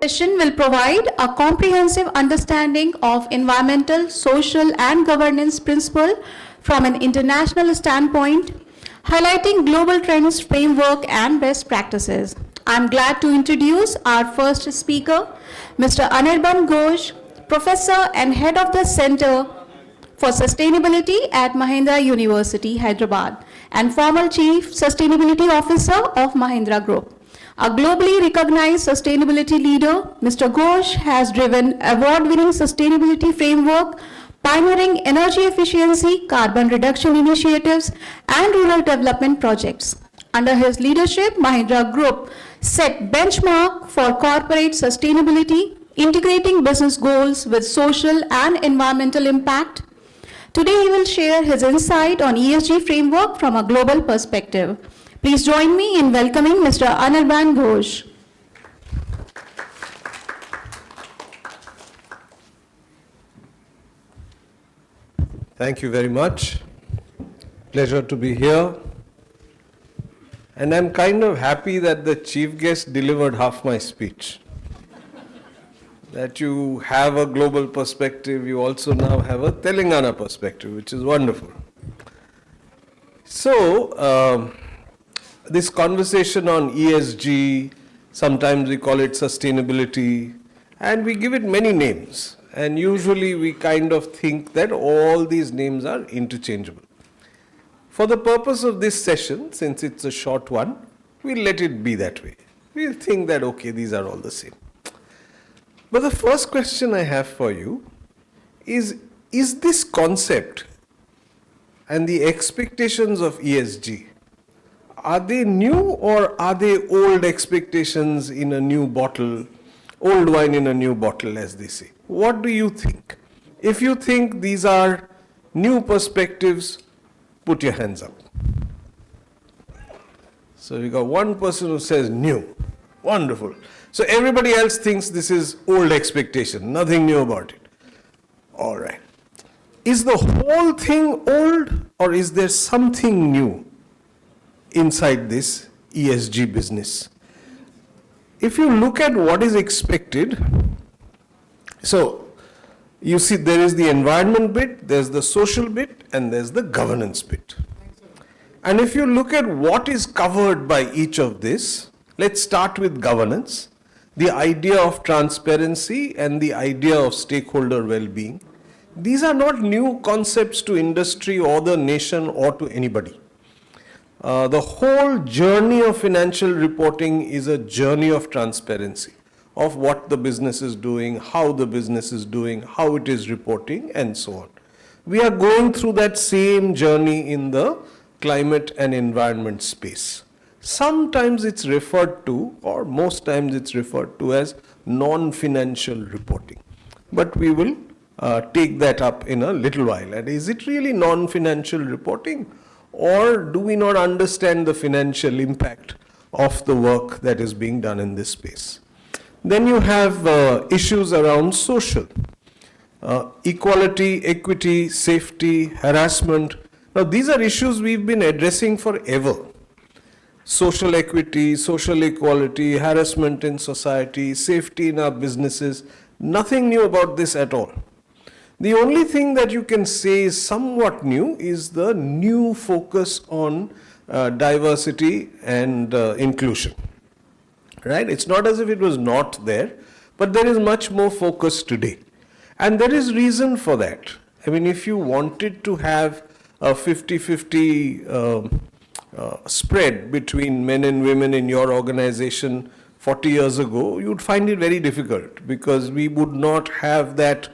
Session will provide a comprehensive understanding of environmental, social, and governance principles from an international standpoint, highlighting global trends, framework, and best practices. I'm glad to introduce our first speaker, Mr. Anirban Ghosh, Professor and Head of the Center for Sustainability at Mahindra University, Hyderabad, and former Chief Sustainability Officer of Mahindra Group. A globally recognized sustainability leader, Mr. Ghosh has driven award-winning sustainability framework, pioneering energy efficiency, carbon reduction initiatives, and rural development projects. Under his leadership, Mahindra Group set benchmark for corporate sustainability, integrating business goals with social and environmental impact. Today, he will share his insight on ESG framework from a global perspective. Please join me in welcoming Mr. Anirban Ghosh. Thank you very much. Pleasure to be here. And I'm kind of happy that the chief guest delivered half my speech. That you have a global perspective, you also now have a Telangana perspective, which is wonderful. So, this conversation on ESG, sometimes we call it sustainability, and we give it many names. And usually we kind of think that all these names are interchangeable. For the purpose of this session, since it's a short one, we'll let it be that way. We'll think that, okay, these are all the same. But the first question I have for you is this concept and the expectations of ESG, are they new or are they old expectations in a new bottle, old wine in a new bottle, as they say? What do you think? If you think these are new perspectives, put your hands up. So we got one person who says new. Wonderful. So everybody else thinks this is old expectation, nothing new about it. All right. Is the whole thing old or is there something new inside this ESG business? If you look at what is expected, so you see there is the environment bit, there's the social bit, and there's the governance bit. And if you look at what is covered by each of this, let's start with governance, the idea of transparency and the idea of stakeholder well-being. These are not new concepts to industry or the nation or to anybody. The whole journey of financial reporting is a journey of transparency, of what the business is doing, how the business is doing, how it is reporting, and so on. We are going through that same journey in the climate and environment space. Sometimes it's referred to, or most times it's referred to as non-financial reporting. But we will take that up in a little while. And is it really non-financial reporting? Or do we not understand the financial impact of the work that is being done in this space? Then you have issues around social. Equality, equity, safety, harassment. Now these are issues we've been addressing forever. Social equity, social equality, harassment in society, safety in our businesses. Nothing new about this at all. The only thing that you can say is somewhat new is the new focus on diversity and inclusion. Right? It's not as if it was not there, but there is much more focus today. And there is reason for that. I mean, if you wanted to have a 50-50 spread between men and women in your organization 40 years ago, you'd find it very difficult because we would not have that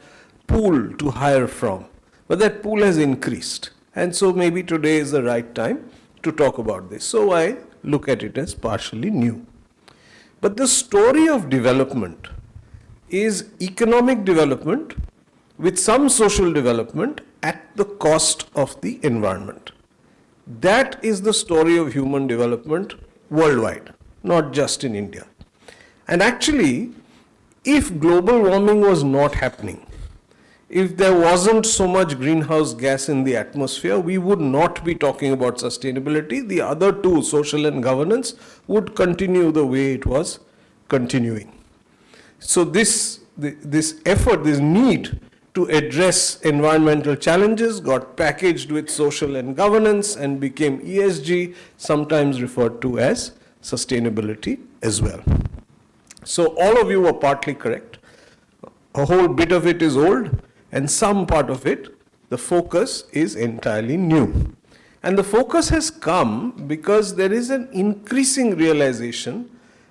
pool to hire from. But that pool has increased. And so maybe today is the right time to talk about this. So I look at it as partially new. But the story of development is economic development with some social development at the cost of the environment. That is the story of human development worldwide, not just in India. And actually, if global warming was not happening, if there wasn't so much greenhouse gas in the atmosphere, we would not be talking about sustainability. The other two, social and governance, would continue the way it was continuing. So this effort, this need to address environmental challenges got packaged with social and governance and became ESG, sometimes referred to as sustainability as well. So all of you were partly correct. A whole bit of it is old, and some part of it, the focus is entirely new. And the focus has come because there is an increasing realization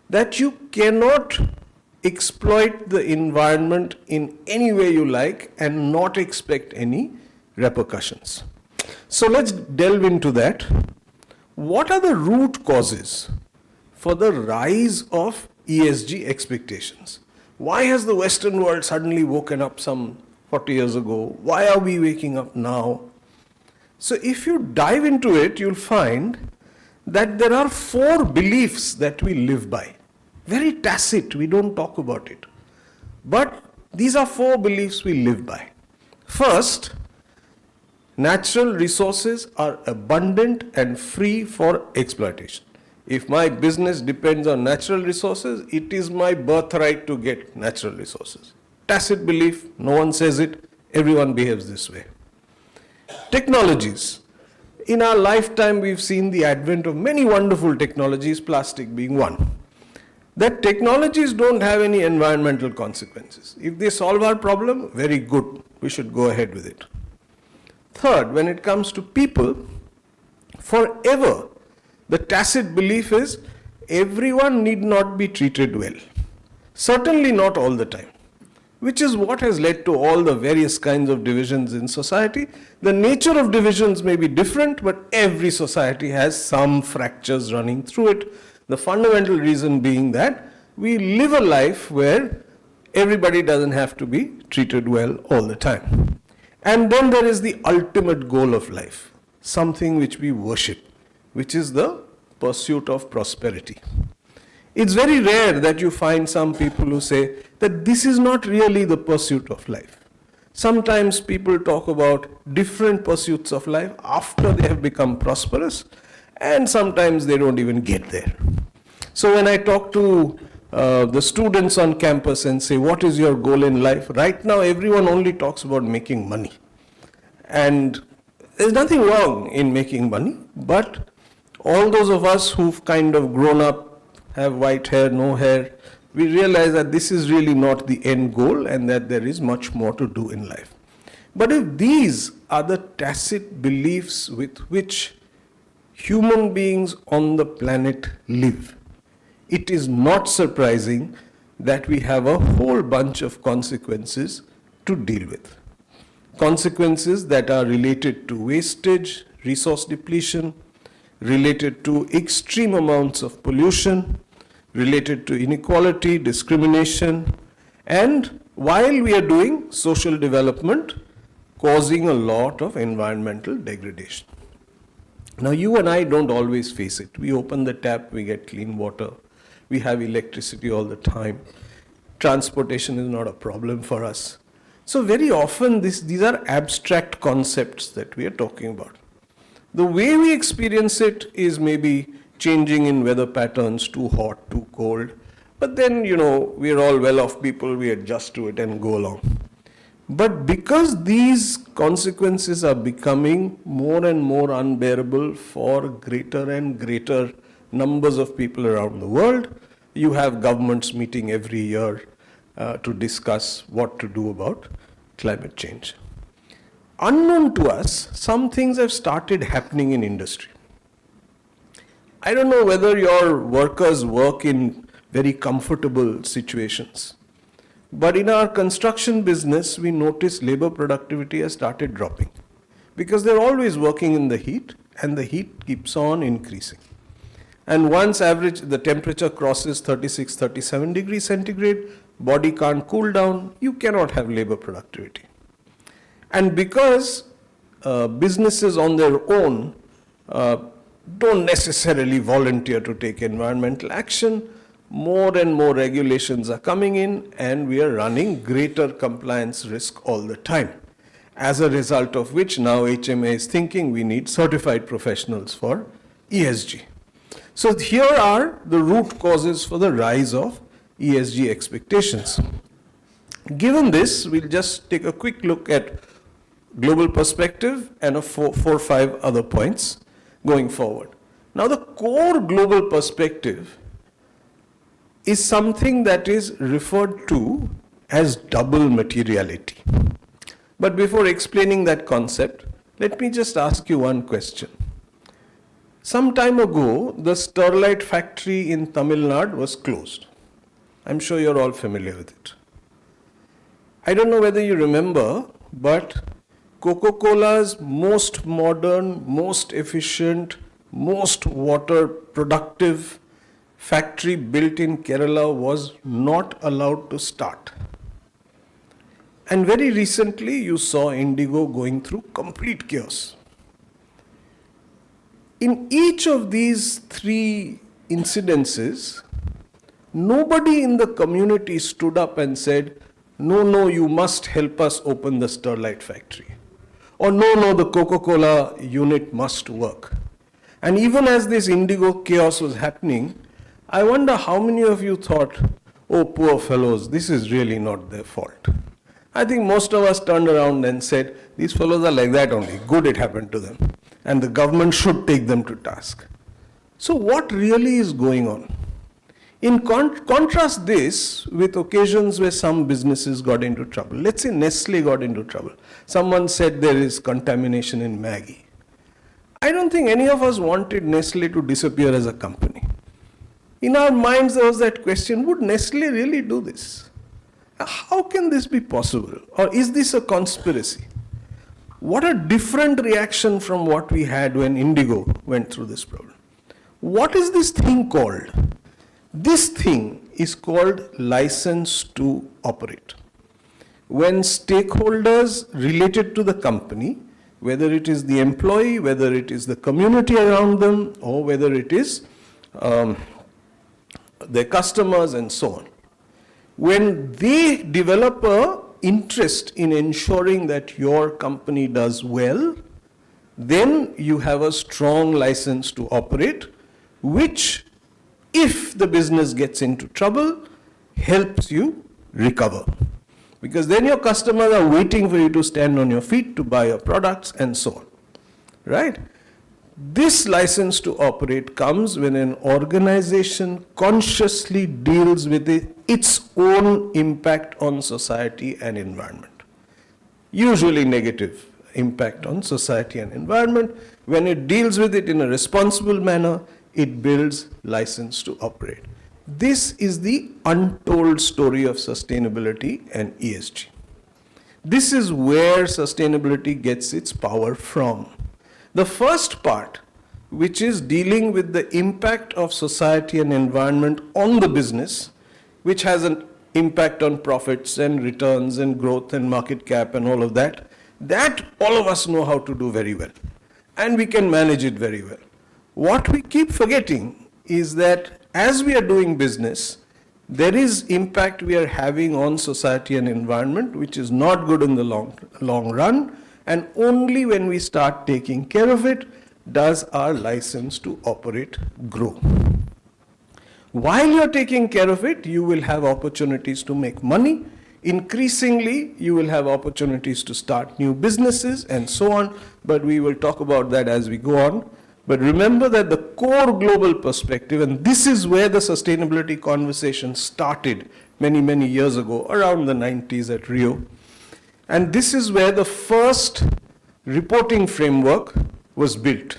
that you cannot exploit the environment in any way you like and not expect any repercussions. So let's delve into that. What are the root causes for the rise of ESG expectations? Why has the Western world suddenly woken up some 40 years ago? Why are we waking up now? So if you dive into it, you'll find that there are 4 beliefs that we live by. Very tacit, we don't talk about it. But these are 4 beliefs we live by. First, natural resources are abundant and free for exploitation. If my business depends on natural resources, it is my birthright to get natural resources. Tacit belief, no one says it, everyone behaves this way. Technologies. In our lifetime, we've seen the advent of many wonderful technologies, plastic being one. That technologies don't have any environmental consequences. If they solve our problem, very good, we should go ahead with it. Third, when it comes to people, forever, the tacit belief is everyone need not be treated well. Certainly not all the time, which is what has led to all the various kinds of divisions in society. The nature of divisions may be different, but every society has some fractures running through it. The fundamental reason being that we live a life where everybody doesn't have to be treated well all the time. And then there is the ultimate goal of life, something which we worship, which is the pursuit of prosperity. It's very rare that you find some people who say that this is not really the pursuit of life. Sometimes people talk about different pursuits of life after they have become prosperous, and sometimes they don't even get there. So when I talk to the students on campus and say, what is your goal in life? Right now, everyone only talks about making money. And there's nothing wrong in making money, but all those of us who've kind of grown up, have white hair, no hair, we realize that this is really not the end goal and that there is much more to do in life. But if these are the tacit beliefs with which human beings on the planet live, it is not surprising that we have a whole bunch of consequences to deal with. Consequences that are related to wastage, resource depletion, related to extreme amounts of pollution, related to inequality, discrimination, and while we are doing social development, causing a lot of environmental degradation. Now, you and I don't always face it. We open the tap, we get clean water, we have electricity all the time. Transportation is not a problem for us. So very often these are abstract concepts that we are talking about. The way we experience it is maybe changing in weather patterns, too hot, too cold. But then, we're all well-off people, we adjust to it and go along. But because these consequences are becoming more and more unbearable for greater and greater numbers of people around the world, you have governments meeting every year to discuss what to do about climate change. Unknown to us, some things have started happening in industry. I don't know whether your workers work in very comfortable situations, but in our construction business, we notice labor productivity has started dropping because they're always working in the heat and the heat keeps on increasing. And once the temperature crosses 36, 37 degrees centigrade, body can't cool down, you cannot have labor productivity. And because businesses on their own don't necessarily volunteer to take environmental action, more and more regulations are coming in and we are running greater compliance risk all the time. As a result of which now HMA is thinking we need certified professionals for ESG. So here are the root causes for the rise of ESG expectations. Given this, we'll just take a quick look at global perspective and four or five other points going forward. Now, the core global perspective is something that is referred to as double materiality. But before explaining that concept, let me just ask you one question. Some time ago, the Sterlite factory in Tamil Nadu was closed. I'm sure you're all familiar with it. I don't know whether you remember, but Coca-Cola's most modern, most efficient, most water productive factory built in Kerala was not allowed to start. And very recently you saw Indigo going through complete chaos. In each of these three incidences, nobody in the community stood up and said, no, you must help us open the Sterlite factory. Or no, the Coca-Cola unit must work. And even as this Indigo chaos was happening, I wonder how many of you thought, oh, poor fellows, this is really not their fault. I think most of us turned around and said, these fellows are like that only, good it happened to them. And the government should take them to task. So what really is going on? In contrast this with occasions where some businesses got into trouble. Let's say Nestle got into trouble. Someone said there is contamination in Maggi. I don't think any of us wanted Nestle to disappear as a company. In our minds there was that question, would Nestle really do this? How can this be possible? Or is this a conspiracy? What a different reaction from what we had when Indigo went through this problem. What is this thing called? This thing is called license to operate. When stakeholders related to the company, whether it is the employee, whether it is the community around them, or whether it is their customers and so on, when they develop a interest in ensuring that your company does well, then you have a strong license to operate, which, if the business gets into trouble, helps you recover. Because then your customers are waiting for you to stand on your feet to buy your products and so on. Right? This license to operate comes when an organization consciously deals with its own impact on society and environment. Usually negative impact on society and environment. When it deals with it in a responsible manner, it builds license to operate. This is the untold story of sustainability and ESG. This is where sustainability gets its power from. The first part, which is dealing with the impact of society and environment on the business, which has an impact on profits and returns and growth and market cap and all of that, that all of us know how to do very well. And we can manage it very well. What we keep forgetting is that as we are doing business, there is impact we are having on society and environment, which is not good in the long run, and only when we start taking care of it does our license to operate grow. While you're taking care of it, you will have opportunities to make money. Increasingly, you will have opportunities to start new businesses and so on, but we will talk about that as we go on. But remember that the core global perspective, and this is where the sustainability conversation started many, many years ago, around the 90s at Rio. And this is where the first reporting framework was built,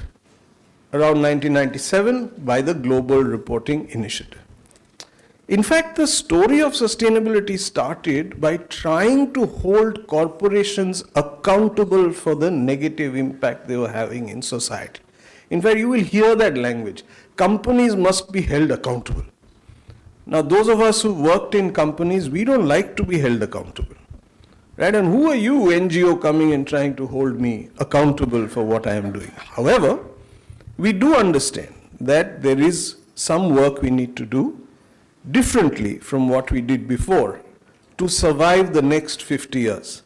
around 1997 by the Global Reporting Initiative. In fact, the story of sustainability started by trying to hold corporations accountable for the negative impact they were having in society. In fact, you will hear that language. Companies must be held accountable. Now, those of us who worked in companies, we don't like to be held accountable. Right? And who are you, NGO, coming and trying to hold me accountable for what I am doing? However, we do understand that there is some work we need to do differently from what we did before to survive the next 50 years.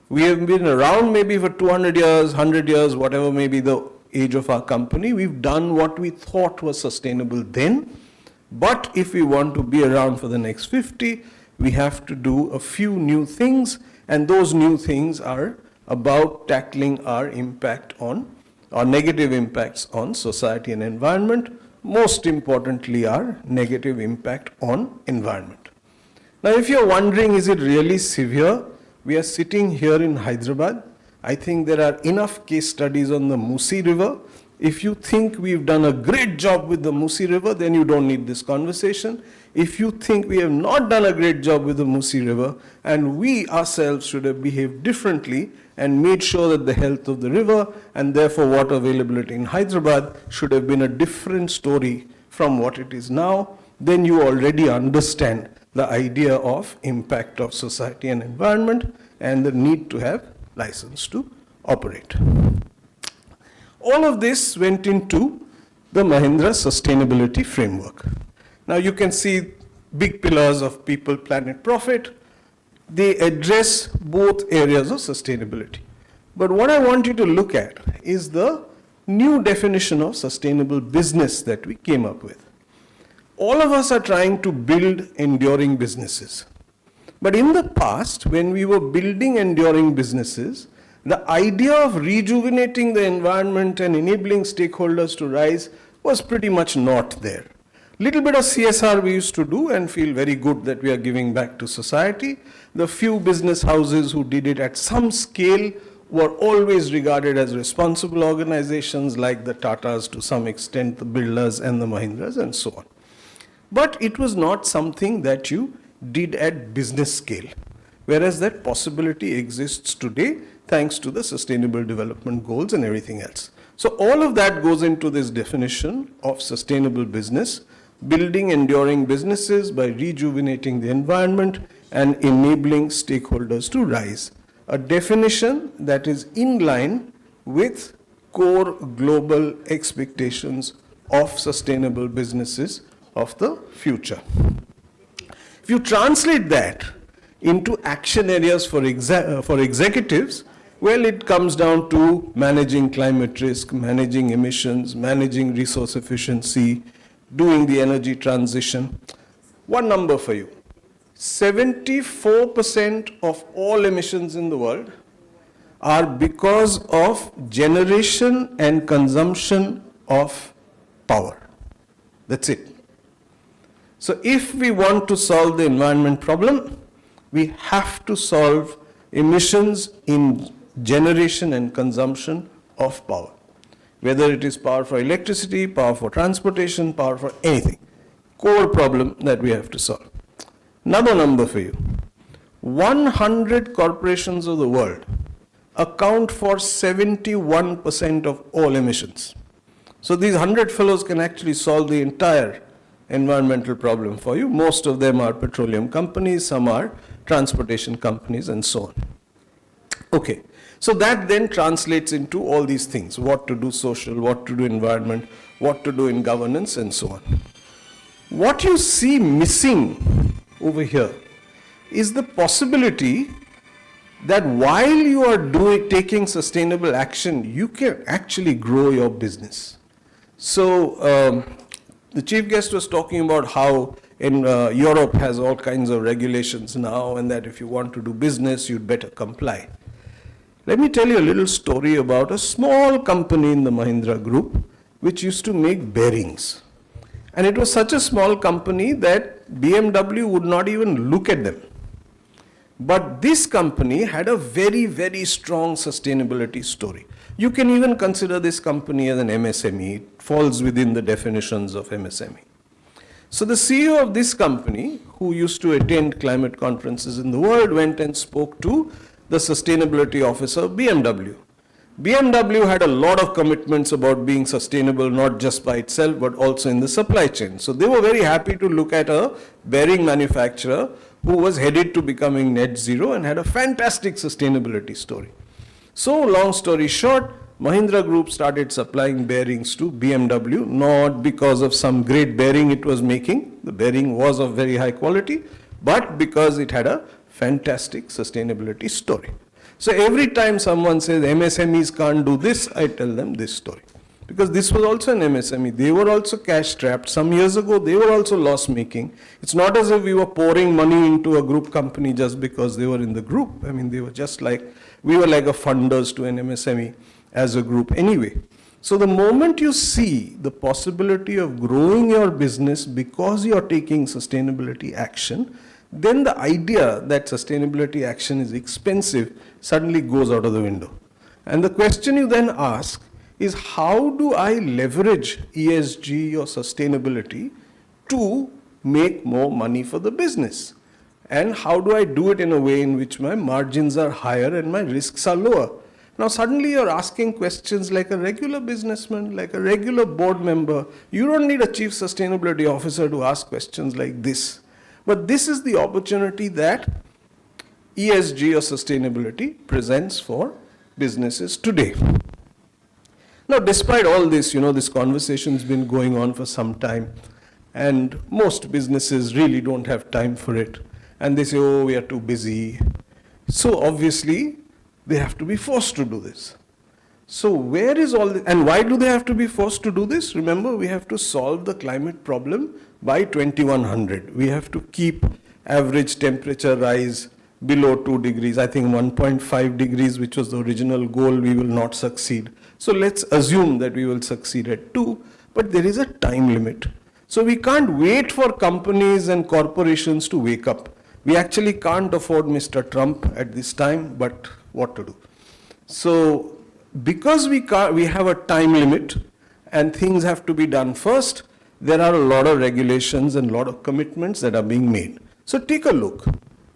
We have been around maybe for 200 years, 100 years, whatever may be the age of our company. We've done what we thought was sustainable then, But if we want to be around for the next 50, we have to do a few new things, and those new things are about tackling our impact on, our negative impacts on society and environment, most importantly our negative impact on environment. Now if you're wondering, is it really severe? We are sitting here in Hyderabad. I think there are enough case studies on the Musi River. If you think we've done a great job with the Musi River, then you don't need this conversation. If you think we have not done a great job with the Musi River, and we ourselves should have behaved differently and made sure that the health of the river and therefore water availability in Hyderabad should have been a different story from what it is now, then you already understand the idea of impact of society and environment and the need to have license to operate. All of this went into the Mahindra sustainability framework. Now you can see big pillars of people, planet, profit. They address both areas of sustainability. But what I want you to look at is the new definition of sustainable business that we came up with. All of us are trying to build enduring businesses. But in the past, when we were building enduring businesses, the idea of rejuvenating the environment and enabling stakeholders to rise was pretty much not there. Little bit of CSR we used to do and feel very good that we are giving back to society. The few business houses who did it at some scale were always regarded as responsible organizations like the Tatas, to some extent the Birlas and the Mahindras and so on. But it was not something that you did at business scale, whereas that possibility exists today thanks to the Sustainable Development Goals and everything else. So all of that goes into this definition of sustainable business, building enduring businesses by rejuvenating the environment and enabling stakeholders to rise. A definition that is in line with core global expectations of sustainable businesses of the future. If you translate that into action areas for executives, well, it comes down to managing climate risk, managing emissions, managing resource efficiency, doing the energy transition. One number for you. 74% of all emissions in the world are because of generation and consumption of power. That's it. So if we want to solve the environment problem, we have to solve emissions in generation and consumption of power. Whether it is power for electricity, power for transportation, power for anything. Core problem that we have to solve. Another number for you. 100 corporations of the world account for 71% of all emissions. So these 100 fellows can actually solve the entire environmental problem for you. Most of them are petroleum companies, some are transportation companies and so on. Okay, so that then translates into all these things, what to do social, what to do environment, what to do in governance and so on. What you see missing over here is the possibility that while you are taking sustainable action, you can actually grow your business. So the chief guest was talking about how in Europe has all kinds of regulations now, and that if you want to do business, you'd better comply. Let me tell you a little story about a small company in the Mahindra group which used to make bearings. And it was such a small company that BMW would not even look at them. But this company had a very, very strong sustainability story. You can even consider this company as an MSME. It falls within the definitions of MSME. So the CEO of this company, who used to attend climate conferences in the world, went and spoke to the sustainability officer of BMW. BMW had a lot of commitments about being sustainable, not just by itself, but also in the supply chain. So they were very happy to look at a bearing manufacturer who was headed to becoming net zero and had a fantastic sustainability story. So long story short, Mahindra Group started supplying bearings to BMW, not because of some great bearing it was making. The bearing was of very high quality, but because it had a fantastic sustainability story. So every time someone says MSMEs can't do this, I tell them this story. Because this was also an MSME. They were also cash strapped. Some years ago, they were also loss making. It's not as if we were pouring money into a group company just because they were in the group. I mean, they were just like, we were like a funders to an MSME as a group anyway. So the moment you see the possibility of growing your business because you're taking sustainability action, then the idea that sustainability action is expensive suddenly goes out of the window. And the question you then ask is, how do I leverage ESG or sustainability to make more money for the business? And how do I do it in a way in which my margins are higher and my risks are lower? Now suddenly you're asking questions like a regular businessman, like a regular board member. You don't need a chief sustainability officer to ask questions like this. But this is the opportunity that ESG or sustainability presents for businesses today. Now, despite all this, this conversation's been going on for some time, and most businesses really don't have time for it. And they say, oh, we are too busy. So obviously, they have to be forced to do this. So where is all this? And why do they have to be forced to do this? Remember, we have to solve the climate problem by 2100. We have to keep average temperature rise below 2 degrees. I think 1.5 degrees, which was the original goal, we will not succeed. So let's assume that we will succeed at 2, but there is a time limit. So we can't wait for companies and corporations to wake up. We actually can't afford Mr. Trump at this time, but what to do? So because we have a time limit and things have to be done first, there are a lot of regulations and a lot of commitments that are being made. So take a look.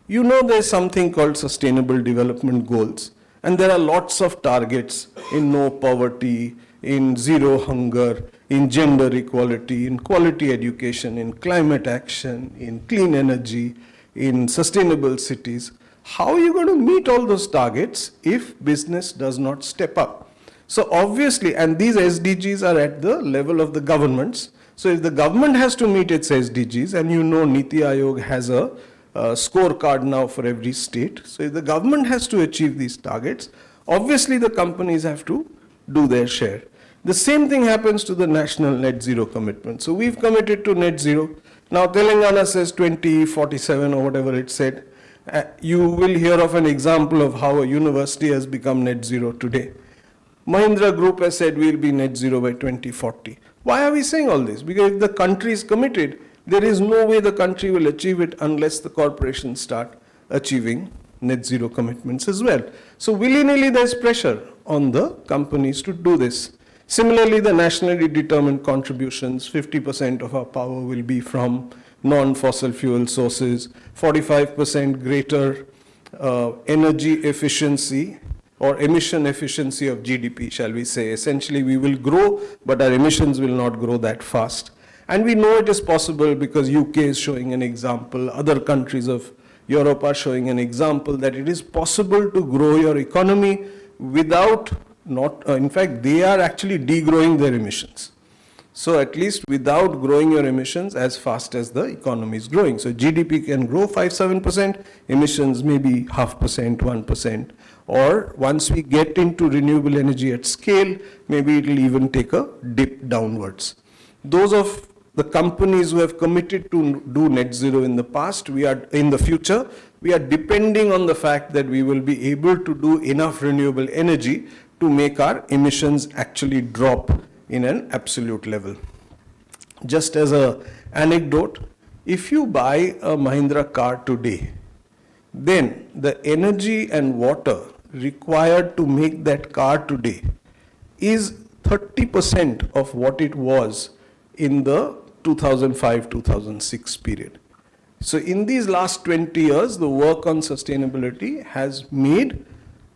There's something called Sustainable Development Goals, and there are lots of targets in no poverty, in zero hunger, in gender equality, in quality education, in climate action, in clean energy, in sustainable cities. How are you going to meet all those targets if business does not step up? So obviously, and these SDGs are at the level of the governments. So if the government has to meet its SDGs, and Niti Aayog has a scorecard now for every state. So if the government has to achieve these targets, obviously the companies have to do their share. The same thing happens to the national net zero commitment. So we've committed to net zero. Now Telangana says 2047 or whatever it said. You will hear of an example of how a university has become net zero today. Mahindra Group has said we'll be net zero by 2040. Why are we saying all this? Because if the country is committed, there is no way the country will achieve it unless the corporations start achieving net zero commitments as well. So willy-nilly there's pressure on the companies to do this. Similarly, the nationally determined contributions, 50% of our power will be from non-fossil fuel sources, 45% greater energy efficiency or emission efficiency of GDP, shall we say. Essentially, we will grow, but our emissions will not grow that fast. And we know it is possible because UK is showing an example, other countries of Europe are showing an example that it is possible to grow your economy without in fact, they are actually degrowing their emissions. So at least without growing your emissions as fast as the economy is growing. So GDP can grow 5-7%, emissions maybe 0.5%, 1%. Or once we get into renewable energy at scale, maybe it will even take a dip downwards. Those of the companies who have committed to do net zero in the past, in the future, we are depending on the fact that we will be able to do enough renewable energy to make our emissions actually drop in an absolute level. Just as an anecdote, if you buy a Mahindra car today, then the energy and water required to make that car today is 30% of what it was in the 2005-2006 period. So in these last 20 years, the work on sustainability has made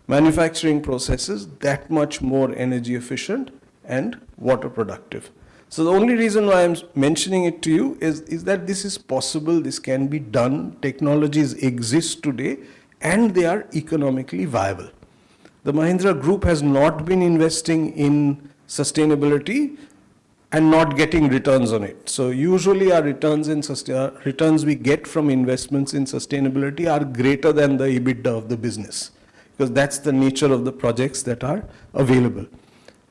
manufacturing processes that much more energy efficient and water productive. So the only reason why I'm mentioning it to you is that this is possible, this can be done, technologies exist today, and they are economically viable. The Mahindra Group has not been investing in sustainability and not getting returns on it. So usually our returns we get from investments in sustainability are greater than the EBITDA of the business, because that's the nature of the projects that are available.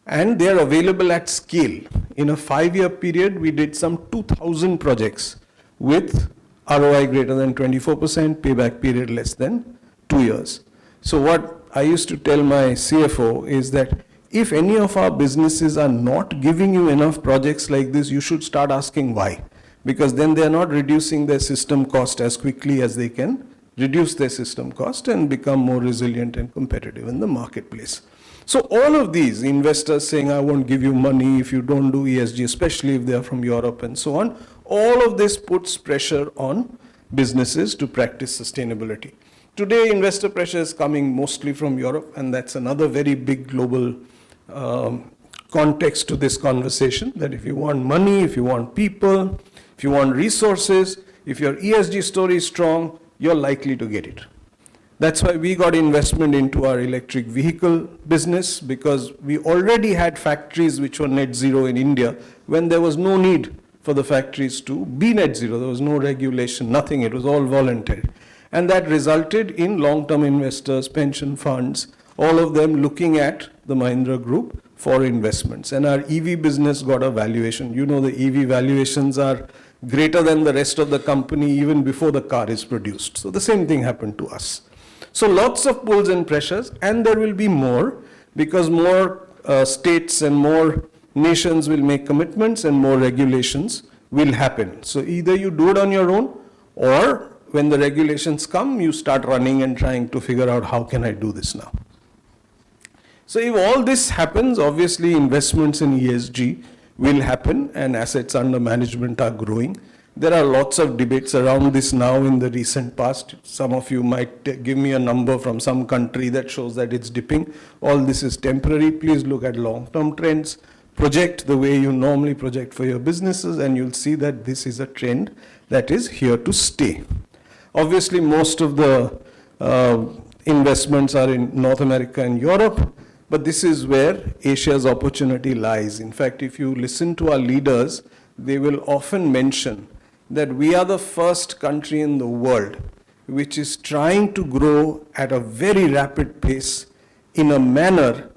and they are available at scale. In a 5-year period, we did some 2,000 projects with ROI greater than 24%, payback period less than 2 years. So what I used to tell my CFO is that if any of our businesses are not giving you enough projects like this, you should start asking why. Because then they are not reducing their system cost as quickly as they can reduce their system cost and become more resilient and competitive in the marketplace. So all of these investors saying, I won't give you money if you don't do ESG, especially if they are from Europe and so on, all of this puts pressure on businesses to practice sustainability. Today, investor pressure is coming mostly from Europe, and that's another very big global context to this conversation, that if you want money, if you want people, if you want resources, if your ESG story is strong, you're likely to get it. That's why we got investment into our electric vehicle business, because we already had factories which were net zero in India when there was no need for the factories to be net zero. There was no regulation, nothing. It was all voluntary. And that resulted in long-term investors, pension funds, all of them looking at the Mahindra Group for investments. And our EV business got a valuation. You know, the EV valuations are greater than the rest of the company even before the car is produced. So the same thing happened to us. So lots of pulls and pressures, and there will be more, because more states and more nations will make commitments and more regulations will happen. So either you do it on your own, or when the regulations come, you start running and trying to figure out how can I do this now. So if all this happens, obviously investments in ESG will happen and assets under management are growing. There are lots of debates around this now in the recent past. Some of you might give me a number from some country that shows that it's dipping. All this is temporary. Please look at long-term trends. Project the way you normally project for your businesses, and you'll see that this is a trend that is here to stay. Obviously, most of the investments are in North America and Europe, but this is where Asia's opportunity lies. In fact, if you listen to our leaders, they will often mention that we are the first country in the world which is trying to grow at a very rapid pace in a manner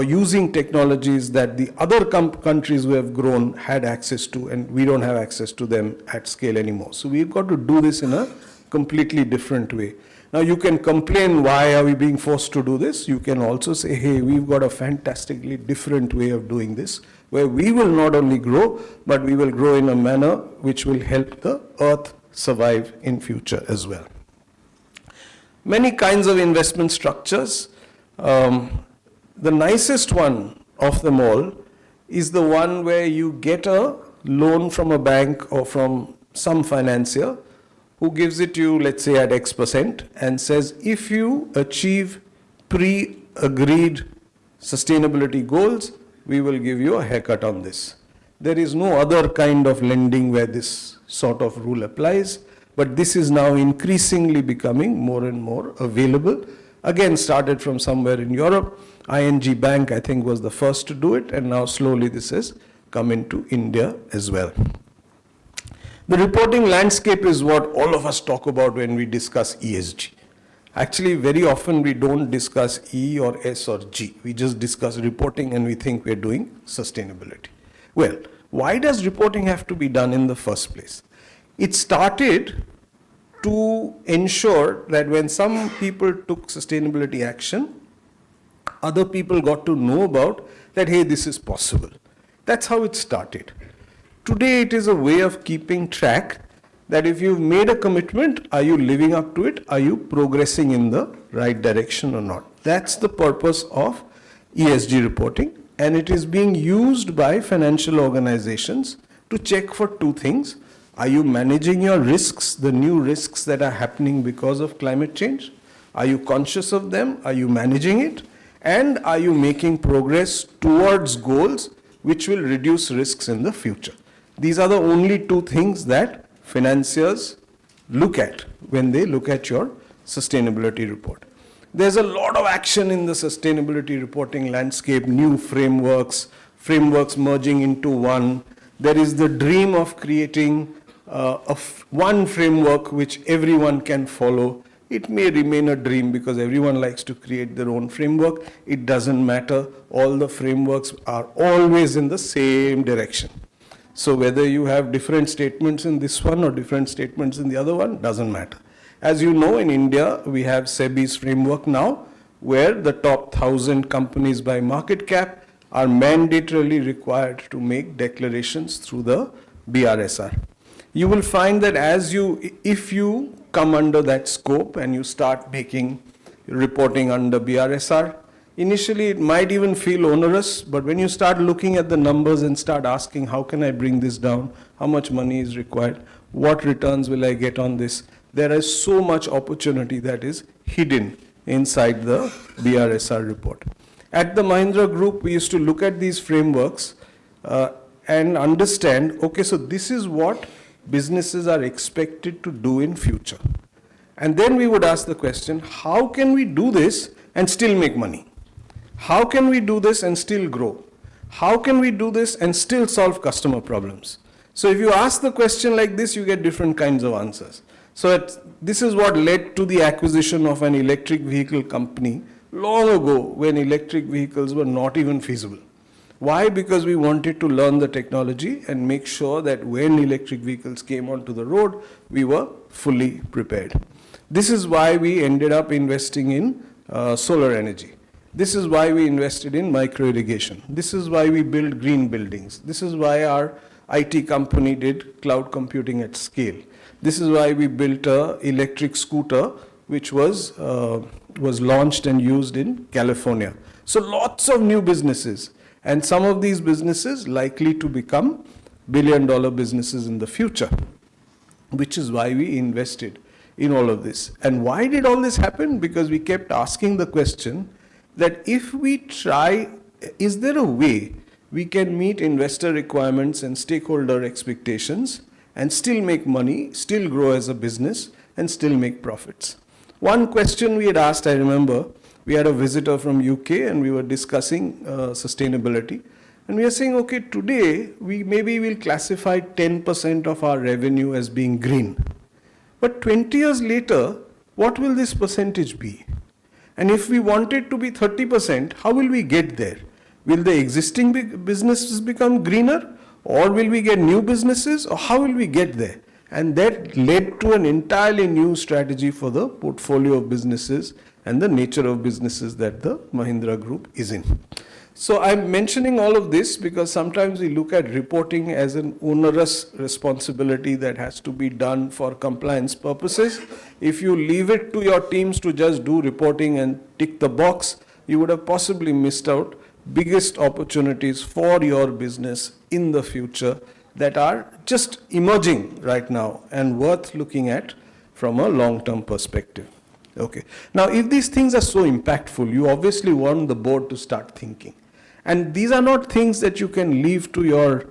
using technologies that the other countries who have grown had access to, and we don't have access to them at scale anymore. So we've got to do this in a completely different way. Now you can complain, why are we being forced to do this? You can also say, hey, we've got a fantastically different way of doing this, where we will not only grow, but we will grow in a manner which will help the earth survive in future as well. Many kinds of investment structures. The nicest one of them all is the one where you get a loan from a bank or from some financier who gives it to you, let's say at X%, and says, if you achieve pre-agreed sustainability goals, we will give you a haircut on this. There is no other kind of lending where this sort of rule applies, but this is now increasingly becoming more and more available. Again, started from somewhere in Europe. ING Bank, I think, was the first to do it, and now slowly this has come into India as well. The reporting landscape is what all of us talk about when we discuss ESG. Actually, very often we don't discuss E or S or G. We just discuss reporting and we think we're doing sustainability. Well, why does reporting have to be done in the first place? It started to ensure that when some people took sustainability action, other people got to know about that, hey, this is possible. That's how it started. Today, it is a way of keeping track that if you've made a commitment, are you living up to it? Are you progressing in the right direction or not? That's the purpose of ESG reporting, and it is being used by financial organizations to check for two things. Are you managing your risks, the new risks that are happening because of climate change? Are you conscious of them? Are you managing it? And are you making progress towards goals which will reduce risks in the future? These are the only two things that financiers look at when they look at your sustainability report. There's a lot of action in the sustainability reporting landscape, new frameworks merging into one. There is the dream of creating one framework which everyone can follow. it may remain a dream because everyone likes to create their own framework. It doesn't matter. All the frameworks are always in the same direction. So whether you have different statements in this one or different statements in the other one, doesn't matter. As you know, in India, we have SEBI's framework now, where the top 1,000 companies by market cap are mandatorily required to make declarations through the BRSR. You will find that if you come under that scope and you start making reporting under BRSR, initially it might even feel onerous, but when you start looking at the numbers and start asking, how can I bring this down? How much money is required? What returns will I get on this? There is so much opportunity that is hidden inside the BRSR report. At the Mahindra Group, we used to look at these frameworks and understand, okay, so this is what businesses are expected to do in future. And then we would ask the question, how can we do this and still make money? How can we do this and still grow? How can we do this and still solve customer problems? So if you ask the question like this, you get different kinds of answers. So this is what led to the acquisition of an electric vehicle company long ago when electric vehicles were not even feasible. Why? Because we wanted to learn the technology and make sure that when electric vehicles came onto the road, we were fully prepared. This is why we ended up investing in solar energy. This is why we invested in micro irrigation. This is why we built green buildings. This is why our IT company did cloud computing at scale. This is why we built an electric scooter which was launched and used in California. So lots of new businesses. And some of these businesses likely to become billion-dollar businesses in the future, which is why we invested in all of this. And why did all this happen? Because we kept asking the question that if we try, is there a way we can meet investor requirements and stakeholder expectations and still make money, still grow as a business, and still make profits? One question we had asked, I remember, we had a visitor from UK and we were discussing sustainability. And we are saying, okay, today maybe we'll classify 10% of our revenue as being green. But 20 years later, what will this percentage be? And if we want it to be 30%, how will we get there? Will the existing businesses become greener? Or will we get new businesses? Or how will we get there? And that led to an entirely new strategy for the portfolio of businesses and the nature of businesses that the Mahindra Group is in. So I'm mentioning all of this because sometimes we look at reporting as an onerous responsibility that has to be done for compliance purposes. If you leave it to your teams to just do reporting and tick the box, you would have possibly missed out biggest opportunities for your business in the future that are just emerging right now and worth looking at from a long-term perspective. Okay. Now, if these things are so impactful, you obviously want the board to start thinking. And these are not things that you can leave to your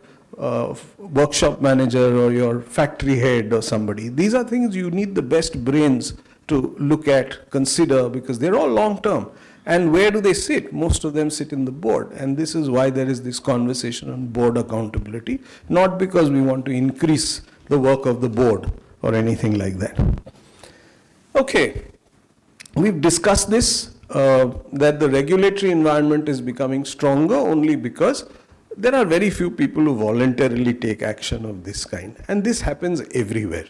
workshop manager or your factory head or somebody. These are things you need the best brains to look at, consider, because they're all long-term. And where do they sit? Most of them sit in the board. And this is why there is this conversation on board accountability, not because we want to increase the work of the board or anything like that. Okay. We've discussed this, that the regulatory environment is becoming stronger only because there are very few people who voluntarily take action of this kind. And this happens everywhere.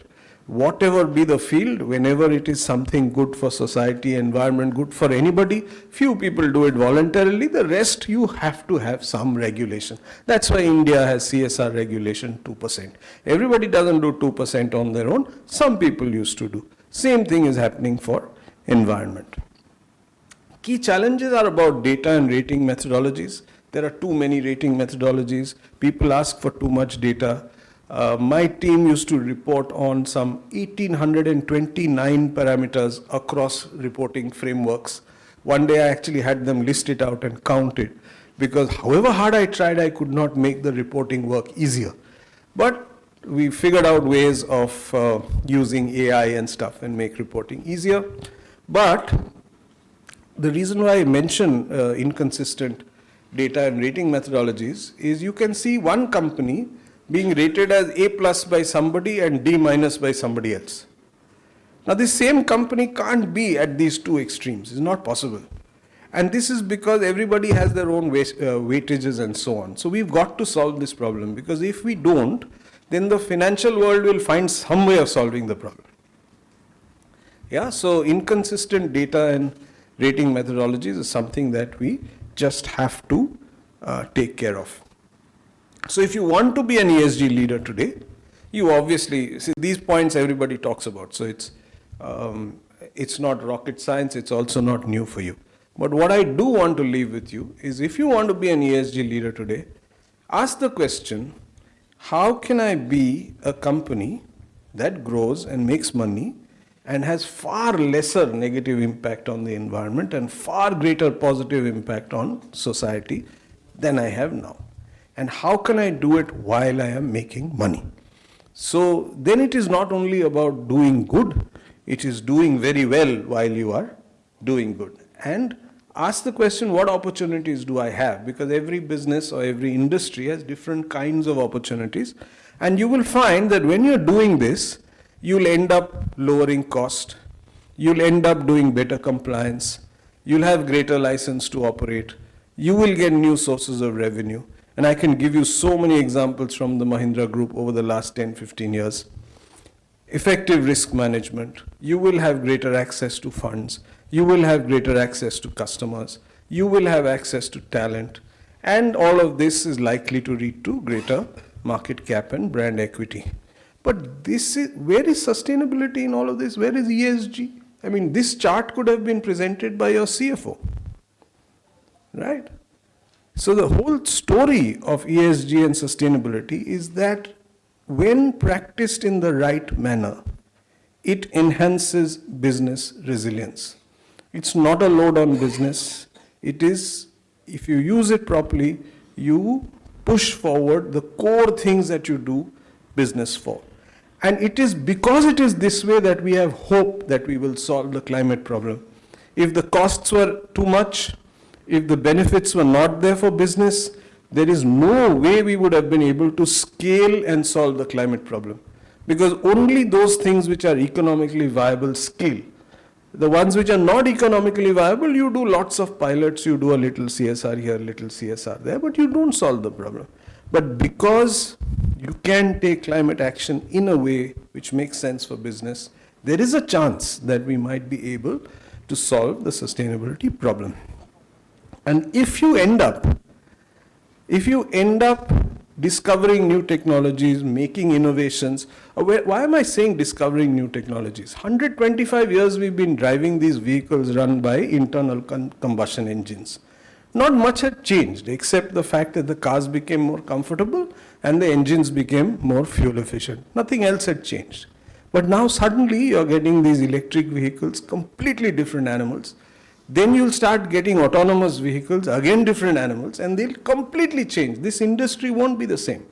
Whatever be the field, whenever it is something good for society, environment, good for anybody, few people do it voluntarily. The rest, you have to have some regulation. That's why India has CSR regulation 2%. Everybody doesn't do 2% on their own. Some people used to do. Same thing is happening for environment. Key challenges are about data and rating methodologies. There are too many rating methodologies. People ask for too much data. My team used to report on some 1,829 parameters across reporting frameworks. One day I actually had them list it out and count it because however hard I tried, I could not make the reporting work easier. But we figured out ways of using AI and stuff and make reporting easier. But the reason why I mention inconsistent data and rating methodologies is you can see one company being rated as A+ by somebody and D- by somebody else. Now, this same company can't be at these two extremes. It's not possible. And this is because everybody has their own weightages and so on. So we've got to solve this problem, because if we don't, then the financial world will find some way of solving the problem. Yeah, so inconsistent data and rating methodologies is something that we just have to take care of. So if you want to be an ESG leader today, you obviously, see, these points everybody talks about. So it's not rocket science, it's also not new for you. But what I do want to leave with you is, if you want to be an ESG leader today, ask the question, how can I be a company that grows and makes money and has far lesser negative impact on the environment and far greater positive impact on society than I have now? And how can I do it while I am making money? So then it is not only about doing good, it is doing very well while you are doing good. And ask the question, what opportunities do I have? Because every business or every industry has different kinds of opportunities. And you will find that when you're doing this, you'll end up lowering cost, you'll end up doing better compliance, you'll have greater license to operate, you will get new sources of revenue. And I can give you so many examples from the Mahindra group over the last 10, 15 years. Effective risk management, you will have greater access to funds, you will have greater access to customers, you will have access to talent, and all of this is likely to lead to greater market cap and brand equity. But this is, where is sustainability in all of this? Where is ESG? I mean, this chart could have been presented by your CFO, right? So the whole story of ESG and sustainability is that when practiced in the right manner, it enhances business resilience. It's not a load on business. It is, if you use it properly, you push forward the core things that you do business for. And it is because it is this way that we have hope that we will solve the climate problem. If the costs were too much, if the benefits were not there for business, there is no way we would have been able to scale and solve the climate problem. Because only those things which are economically viable scale. The ones which are not economically viable, you do lots of pilots, you do a little CSR here, little CSR there, but you don't solve the problem. But because you can take climate action in a way which makes sense for business, there is a chance that we might be able to solve the sustainability problem. And if you end up discovering new technologies, making innovations, why am I saying discovering new technologies? 125 years we've been driving these vehicles run by internal combustion engines. Not much had changed, except the fact that the cars became more comfortable and the engines became more fuel efficient. Nothing else had changed. But now suddenly you're getting these electric vehicles, completely different animals. Then you'll start getting autonomous vehicles, again different animals, and they'll completely change. This industry won't be the same.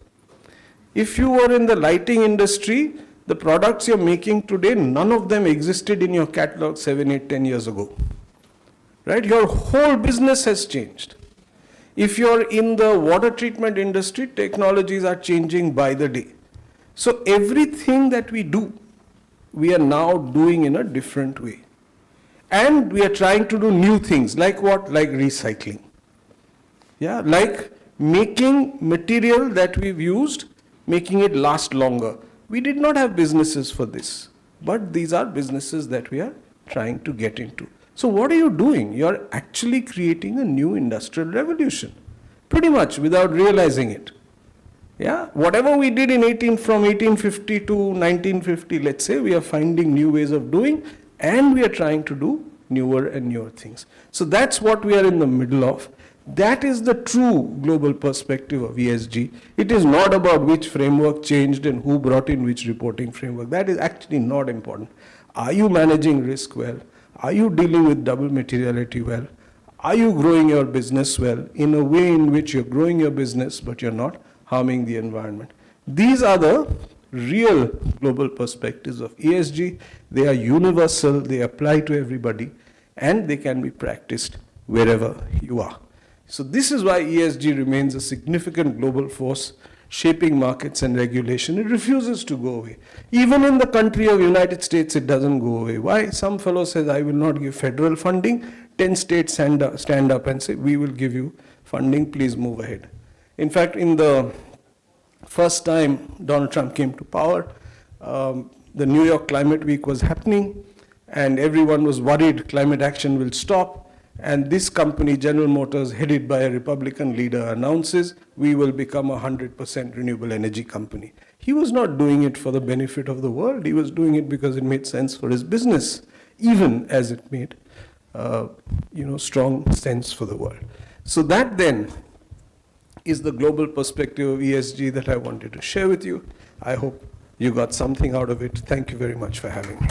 If you were in the lighting industry, the products you're making today, none of them existed in your catalog 7, 8, 10 years ago. Right? Your whole business has changed. If you're in the water treatment industry, technologies are changing by the day. So everything that we do, we are now doing in a different way. And we are trying to do new things, like what? Like recycling. Yeah, like making material that we've used, making it last longer. We did not have businesses for this, but these are businesses that we are trying to get into. So what are you doing? You're actually creating a new industrial revolution, pretty much without realizing it. Yeah, whatever we did from 1850 to 1950, let's say, we are finding new ways of doing, and we are trying to do newer and newer things. So that's what we are in the middle of. That is the true global perspective of ESG. It is not about which framework changed and who brought in which reporting framework. That is actually not important. Are you managing risk well? Are you dealing with double materiality well? Are you growing your business well in a way in which you're growing your business but you're not harming the environment? These are the real global perspectives of ESG. They are universal, they apply to everybody, and they can be practiced wherever you are. So this is why ESG remains a significant global force shaping markets and regulation. It refuses to go away. Even in the country of United States, it doesn't go away. Why? Some fellow says, I will not give federal funding. 10 states stand up and say, we will give you funding, please move ahead. In fact, in the first time Donald Trump came to power, the New York Climate Week was happening, and everyone was worried climate action will stop. And this company, General Motors, headed by a Republican leader, announces, we will become a 100% renewable energy company. He was not doing it for the benefit of the world. He was doing it because it made sense for his business, even as it made strong sense for the world. So that then is the global perspective of ESG that I wanted to share with you. I hope you got something out of it. Thank you very much for having me.